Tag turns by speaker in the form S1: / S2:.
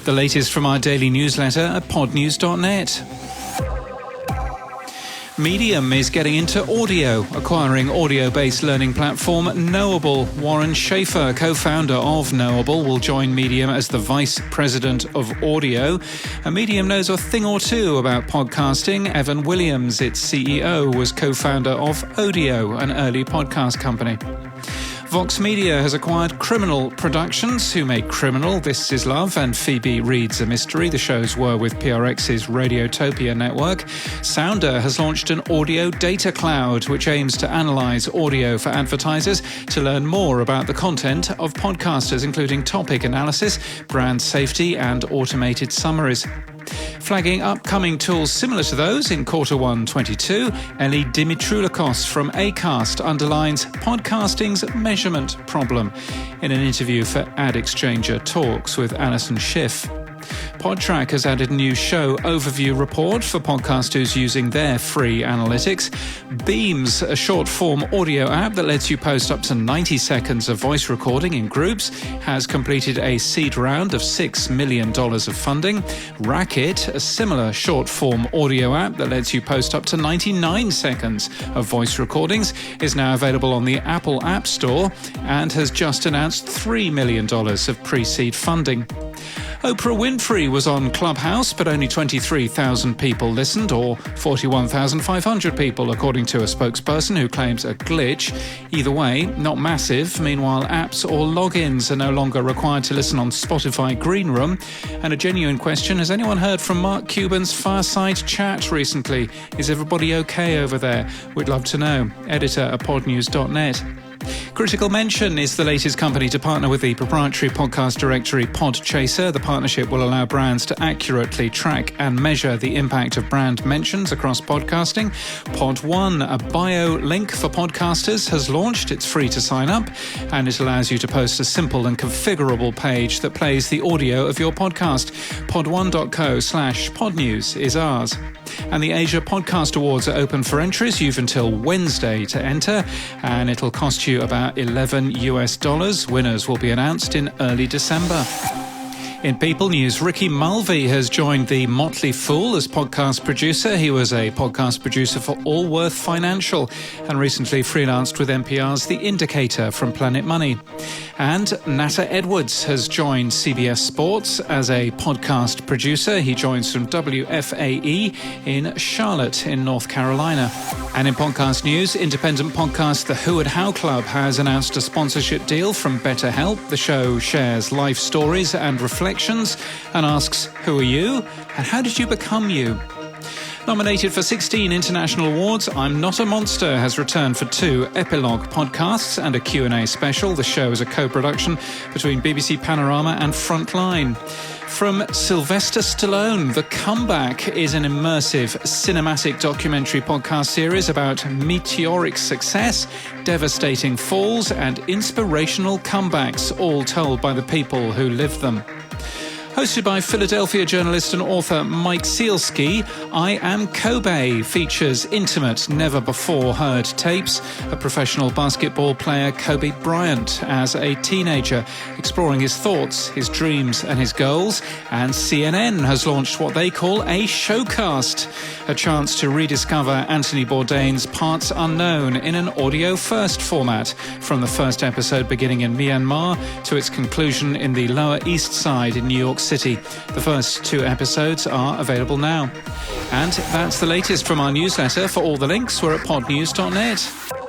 S1: The latest from our daily newsletter at podnews.net. Medium is getting into audio, acquiring audio-based learning platform Knowable. Warren Schaefer, co-founder of Knowable, will join Medium as the vice president of audio. And Medium knows a thing or two about podcasting. Evan Williams, its CEO, was co-founder of Odeo, an early podcast company. Vox Media has acquired Criminal Productions, who made Criminal, This Is Love, and Phoebe Reads a Mystery. The shows were with PRX's Radiotopia network. Sounder has launched an audio data cloud, which aims to analyse audio for advertisers to learn more about the content of podcasters, including topic analysis, brand safety, and automated summaries. Flagging upcoming tools similar to those in Q1 22, Ellie Dimitroulikos from Acast underlines podcasting's measurement problem in an interview for Ad Exchanger Talks with Alison Schiff. Podtrac has added a new show overview report for podcasters using their free analytics. Beams, a short-form audio app that lets you post up to 90 seconds of voice recording in groups, has completed a seed round of $6 million of funding. Racket, a similar short-form audio app that lets you post up to 99 seconds of voice recordings, is now available on the Apple App Store and has just announced $3 million of pre-seed funding. Oprah Winfrey was on Clubhouse, but only 23,000 people listened, or 41,500 people, according to a spokesperson who claims a glitch. Either way, not massive. Meanwhile, apps or logins are no longer required to listen on Spotify Green Room. And a genuine question, has anyone heard from Mark Cuban's Fireside Chat recently? Is everybody okay over there? We'd love to know. Editor at podnews.net. Critical Mention is the latest company to partner with the proprietary podcast directory Podchaser. The partnership will allow brands to accurately track and measure the impact of brand mentions across podcasting. Pod1, a bio link for podcasters, has launched. It's free to sign up, and it allows you to post a simple and configurable page that plays the audio of your podcast. pod1.co/podnews is ours. And the Asia Podcast Awards are open for entries. You've until Wednesday to enter, and it'll cost you about $11. Winners will be announced in early December. In People News, Ricky Mulvey has joined the Motley Fool as podcast producer. He was a podcast producer for Allworth Financial and recently freelanced with NPR's The Indicator from Planet Money. And Nata Edwards has joined CBS Sports as a podcast producer. He joins from WFAE in Charlotte in North Carolina. And in podcast news, independent podcast The Who and How Club has announced a sponsorship deal from BetterHelp. The show shares life stories and reflections and asks, who are you and how did you become you? Nominated for 16 international awards, I'm Not a Monster has returned for 2 epilogue podcasts and a Q&A special. The show is a co-production between BBC Panorama and Frontline. From Sylvester Stallone, The Comeback is an immersive cinematic documentary podcast series about meteoric success, devastating falls, and inspirational comebacks, all told by the people who lived them. Hosted by Philadelphia journalist and author Mike Sealski, I Am Kobe features intimate, never-before-heard tapes of professional basketball player Kobe Bryant as a teenager, exploring his thoughts, his dreams and his goals. And CNN has launched what they call a showcast, a chance to rediscover Anthony Bourdain's Parts Unknown in an audio-first format, from the first episode beginning in Myanmar to its conclusion in the Lower East Side in New York City. The first 2 episodes are available now. And that's the latest from our newsletter. For all the links, we're at podnews.net.